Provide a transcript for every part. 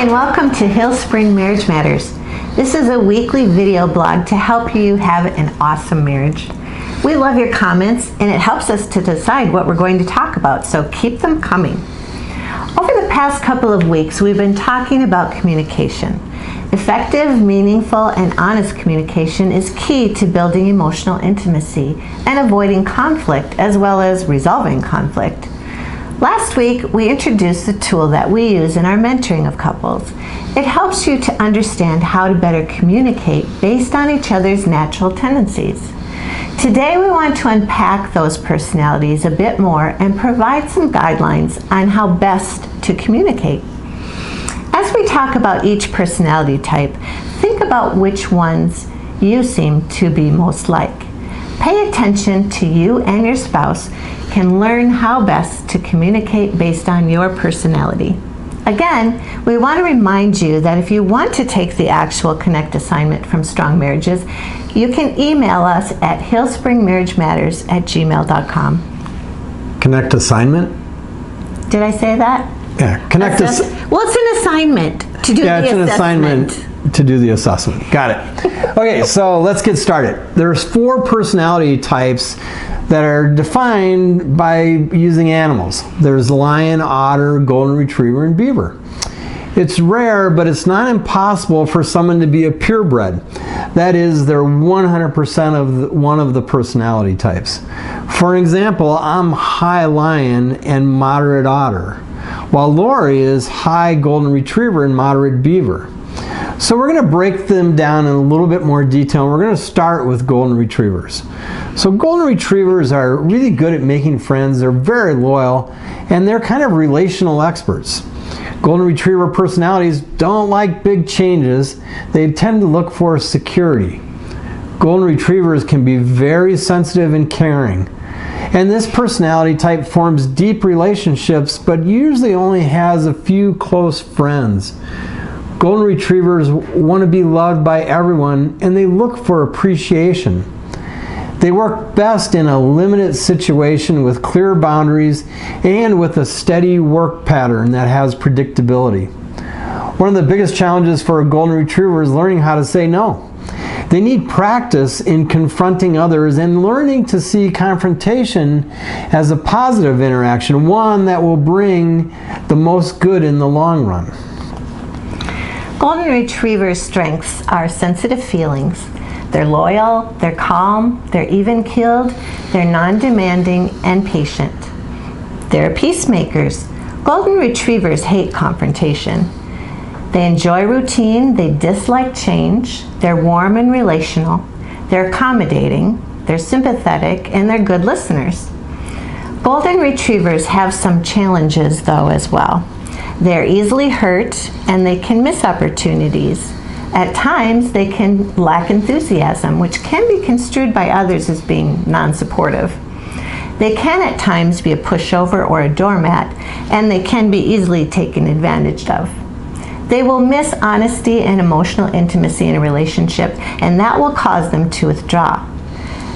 and welcome to Hill Spring Marriage Matters. This is a weekly video blog to help you have an awesome marriage. We love your comments and it helps us to decide what we're going to talk about, so keep them coming. Over the past couple of weeks, we've been talking about communication. Effective, meaningful, and honest communication is key to building emotional intimacy and avoiding conflict, as well as resolving conflict. Last week, we introduced the tool that we use in our mentoring of couples. It helps you to understand how to better communicate based on each other's natural tendencies. Today, we want to unpack those personalities a bit more and provide some guidelines on how best to communicate. As we talk about each personality type, think about which ones you seem to be most like. Pay attention to you and your spouse can learn how best to communicate based on your personality. Again, we want to remind you that if you want to take the actual Connect assignment from Strong Marriages, you can email us at hillspringmarriagematters@gmail.com. Connect assignment? Did I say that? Yeah, Well, it's an assignment to do the assessment. It's an assignment to do the assessment. Got it. Okay, so let's get started. There's 4 personality types that are defined by using animals. There's lion, otter, golden retriever, and beaver. It's rare, but it's not impossible for someone to be a purebred. That is, they're 100% of one of the personality types. For example, I'm high lion and moderate otter, while Lori is high golden retriever and moderate beaver. So we're going to break them down in a little bit more detail. We're going to start with golden retrievers. So golden retrievers are really good at making friends. They're very loyal, and they're kind of relational experts. Golden retriever personalities don't like big changes. They tend to look for security. Golden retrievers can be very sensitive and caring. And this personality type forms deep relationships, but usually only has a few close friends. Golden retrievers want to be loved by everyone, and they look for appreciation. They work best in a limited situation with clear boundaries and with a steady work pattern that has predictability. One of the biggest challenges for a golden retriever is learning how to say no. They need practice in confronting others and learning to see confrontation as a positive interaction, one that will bring the most good in the long run. Golden Retriever's strengths are sensitive feelings. They're loyal, they're calm, they're even-keeled, they're non-demanding, and patient. They're peacemakers. Golden Retrievers hate confrontation. They enjoy routine, they dislike change, they're warm and relational, they're accommodating, they're sympathetic, and they're good listeners. Golden Retrievers have some challenges, though, as well. They're easily hurt, and they can miss opportunities. At times, they can lack enthusiasm, which can be construed by others as being non-supportive. They can at times be a pushover or a doormat, and they can be easily taken advantage of. They will miss honesty and emotional intimacy in a relationship, and that will cause them to withdraw.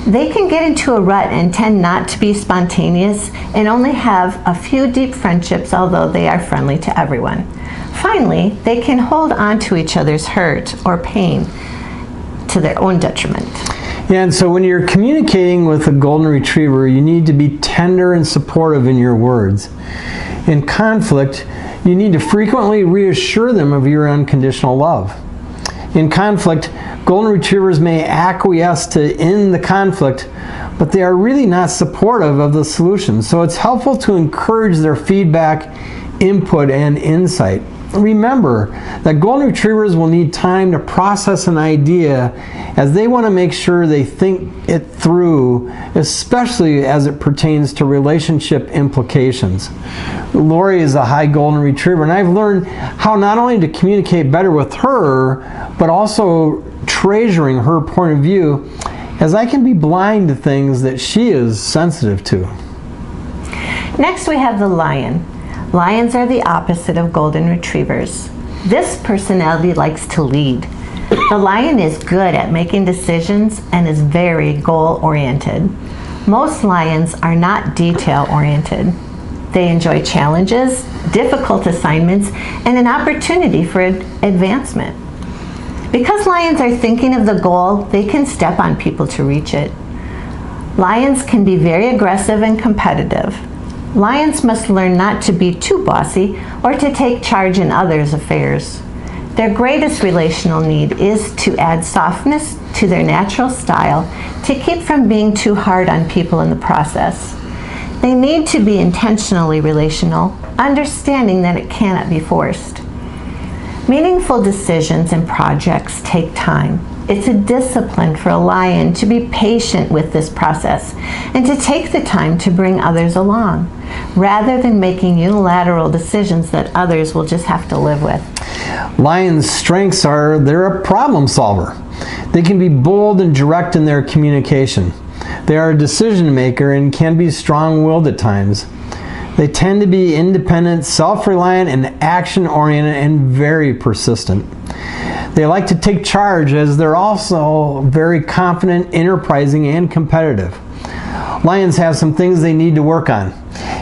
They can get into a rut and tend not to be spontaneous and only have a few deep friendships, although they are friendly to everyone. Finally, they can hold on to each other's hurt or pain to their own detriment. Yeah, and so when you're communicating with a golden retriever, you need to be tender and supportive in your words. In conflict, you need to frequently reassure them of your unconditional love. In conflict, golden retrievers may acquiesce to end the conflict, but they are really not supportive of the solution. So it's helpful to encourage their feedback, input, and insight. Remember that golden retrievers will need time to process an idea, as they want to make sure they think it through, especially as it pertains to relationship implications. Lori is a high golden retriever, and I've learned how not only to communicate better with her, but also treasuring her point of view, as I can be blind to things that she is sensitive to. Next, we have the lion. Lions are the opposite of golden retrievers. This personality likes to lead. The lion is good at making decisions and is very goal-oriented. Most lions are not detail-oriented. They enjoy challenges, difficult assignments, and an opportunity for advancement. Because lions are thinking of the goal, they can step on people to reach it. Lions can be very aggressive and competitive. Lions must learn not to be too bossy or to take charge in others' affairs. Their greatest relational need is to add softness to their natural style to keep from being too hard on people in the process. They need to be intentionally relational, understanding that it cannot be forced. Meaningful decisions and projects take time. It's a discipline for a lion to be patient with this process and to take the time to bring others along, rather than making unilateral decisions that others will just have to live with. Lions' strengths are they're a problem solver. They can be bold and direct in their communication. They are a decision maker and can be strong-willed at times. They tend to be independent, self-reliant, and action-oriented, and very persistent. They like to take charge as they're also very confident, enterprising, and competitive. Lions have some things they need to work on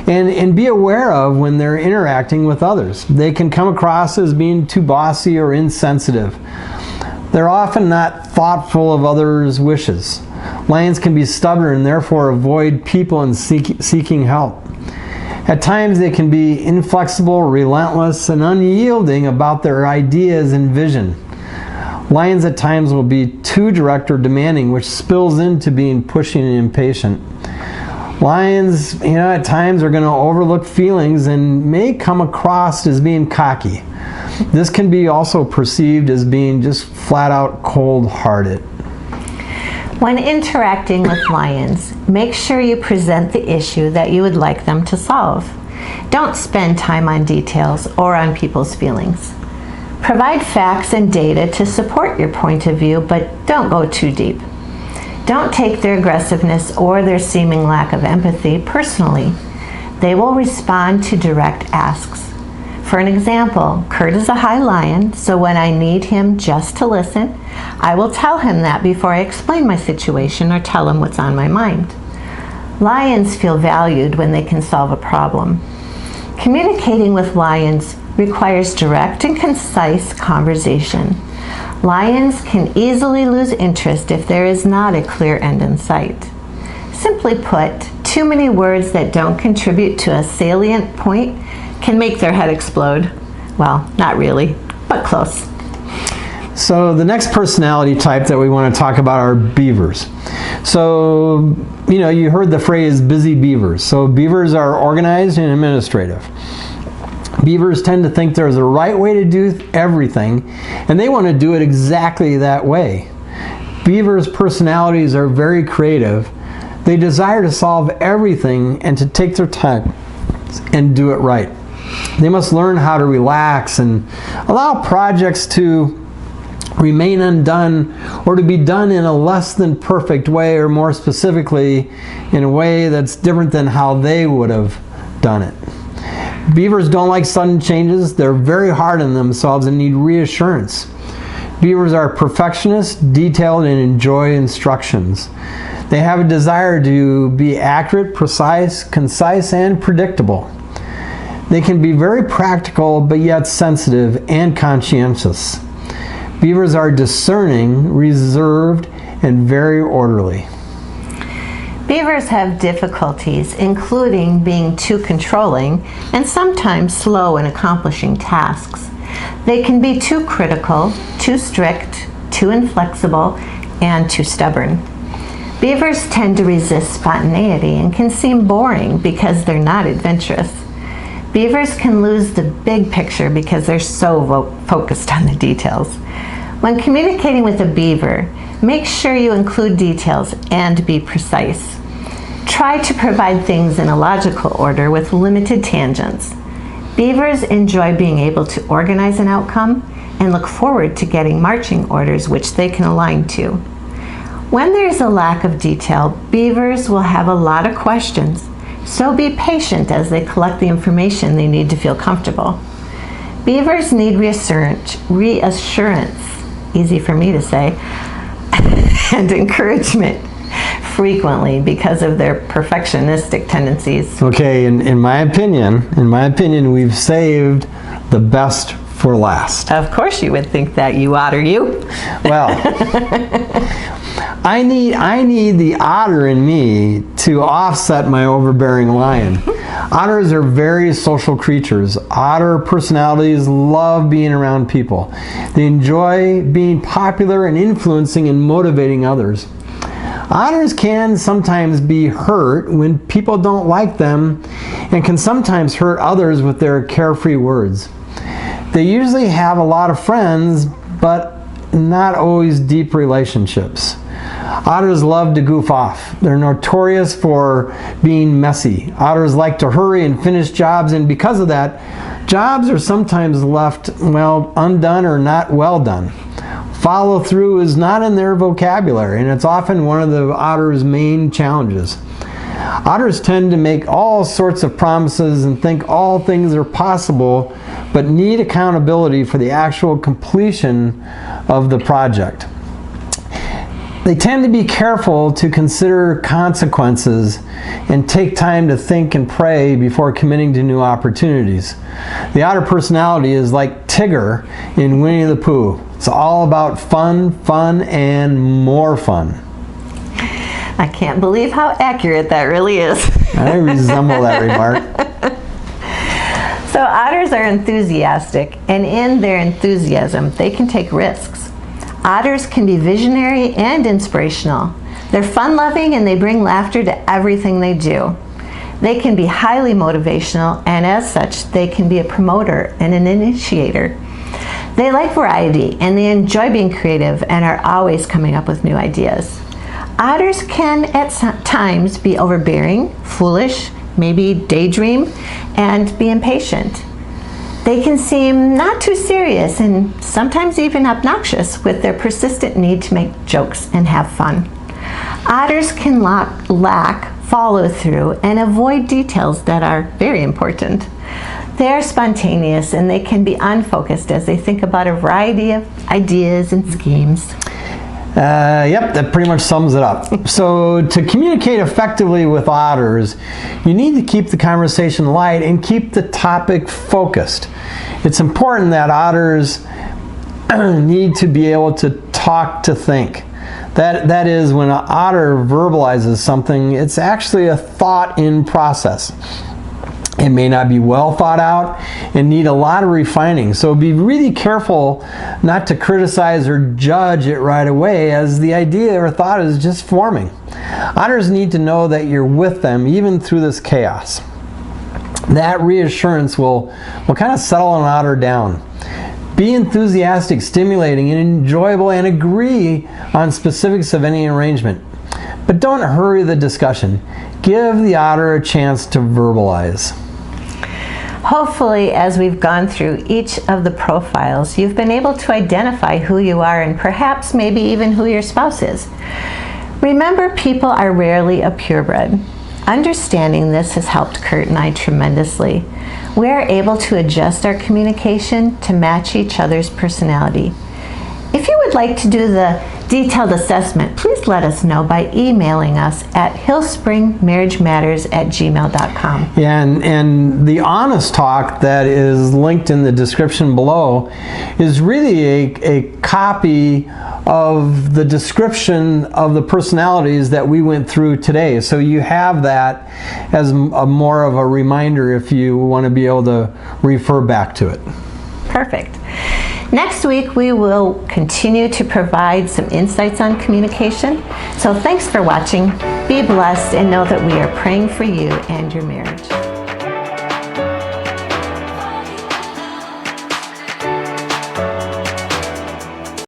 and be aware of when they're interacting with others. They can come across as being too bossy or insensitive. They're often not thoughtful of others' wishes. Lions can be stubborn and therefore avoid people and seeking help. At times they can be inflexible, relentless, and unyielding about their ideas and vision. Lions at times will be too direct or demanding, which spills into being pushy and impatient. Lions, at times are going to overlook feelings and may come across as being cocky. This can be also perceived as being just flat out cold-hearted. When interacting with lions, make sure you present the issue that you would like them to solve. Don't spend time on details or on people's feelings. Provide facts and data to support your point of view, but don't go too deep. Don't take their aggressiveness or their seeming lack of empathy personally. They will respond to direct asks. For an example, Kurt is a high lion, so when I need him just to listen, I will tell him that before I explain my situation or tell him what's on my mind. Lions feel valued when they can solve a problem. Communicating with lions requires direct and concise conversation. Lions can easily lose interest if there is not a clear end in sight. Simply put, too many words that don't contribute to a salient point can make their head explode. Well, not really, but close. So the next personality type that we want to talk about are beavers. So, you heard the phrase busy beavers. So beavers are organized and administrative. Beavers tend to think there's a right way to do everything, and they want to do it exactly that way. Beavers' personalities are very creative. They desire to solve everything and to take their time and do it right. They must learn how to relax and allow projects to remain undone or to be done in a less than perfect way, or more specifically, in a way that's different than how they would have done it. Beavers don't like sudden changes. They're very hard on themselves and need reassurance. Beavers are perfectionists, detailed, and enjoy instructions. They have a desire to be accurate, precise, concise, and predictable. They can be very practical, but yet sensitive and conscientious. Beavers are discerning, reserved, and very orderly. Beavers have difficulties, including being too controlling and sometimes slow in accomplishing tasks. They can be too critical, too strict, too inflexible, and too stubborn. Beavers tend to resist spontaneity and can seem boring because they're not adventurous. Beavers can lose the big picture because they're so focused on the details. When communicating with a beaver, make sure you include details and be precise. Try to provide things in a logical order with limited tangents. Beavers enjoy being able to organize an outcome and look forward to getting marching orders which they can align to. When there's a lack of detail, beavers will have a lot of questions, so be patient as they collect the information they need to feel comfortable. Beavers need reassurance, easy for me to say, and encouragement frequently because of their perfectionistic tendencies. Okay, in my opinion, we've saved the best for last. Of course you would think that, you otter, you. Well, I need the otter in me to offset my overbearing lion. Otters are very social creatures. Otter personalities love being around people. They enjoy being popular and influencing and motivating others. Otters can sometimes be hurt when people don't like them and can sometimes hurt others with their carefree words. They usually have a lot of friends, but not always deep relationships. Otters love to goof off. They're notorious for being messy. Otters like to hurry and finish jobs, and because of that, jobs are sometimes left, well, undone or not well done. Follow through is not in their vocabulary, and it's often one of the otter's main challenges. Otters tend to make all sorts of promises and think all things are possible, but need accountability for the actual completion of the project. They tend to be careful to consider consequences and take time to think and pray before committing to new opportunities. The otter personality is like Tigger in Winnie the Pooh. It's all about fun, fun, and more fun. I can't believe how accurate that really is. I resemble that remark. So otters are enthusiastic, and in their enthusiasm, they can take risks. Otters can be visionary and inspirational. They're fun-loving and they bring laughter to everything they do. They can be highly motivational, and as such, they can be a promoter and an initiator. They like variety and they enjoy being creative and are always coming up with new ideas. Otters can at times be overbearing, foolish, maybe daydream, and be impatient. They can seem not too serious and sometimes even obnoxious with their persistent need to make jokes and have fun. Otters can lack follow-through and avoid details that are very important. They are spontaneous and they can be unfocused as they think about a variety of ideas and schemes. Yep, that pretty much sums it up. So to communicate effectively with otters, you need to keep the conversation light and keep the topic focused. It's important that otters need to be able to talk to think. That is, when an otter verbalizes something, it's actually a thought in process. It may not be well thought out and need a lot of refining. So be really careful not to criticize or judge it right away, as the idea or thought is just forming. Otters need to know that you're with them even through this chaos. That reassurance will kind of settle an otter down. Be enthusiastic, stimulating, and enjoyable, and agree on specifics of any arrangement. But don't hurry the discussion. Give the otter a chance to verbalize. Hopefully, as we've gone through each of the profiles, you've been able to identify who you are and perhaps maybe even who your spouse is. Remember, people are rarely a purebred. Understanding this has helped Kurt and I tremendously. We are able to adjust our communication to match each other's personality. If you would like to do the detailed assessment, please let us know by emailing us at hillspringmarriagematters@gmail.com. Yeah, and the honest talk that is linked in the description below is really a copy of the description of the personalities that we went through today. So you have that as more of a reminder if you want to be able to refer back to it. Perfect. Next week, we will continue to provide some insights on communication. So thanks for watching. Be blessed and know that we are praying for you and your marriage.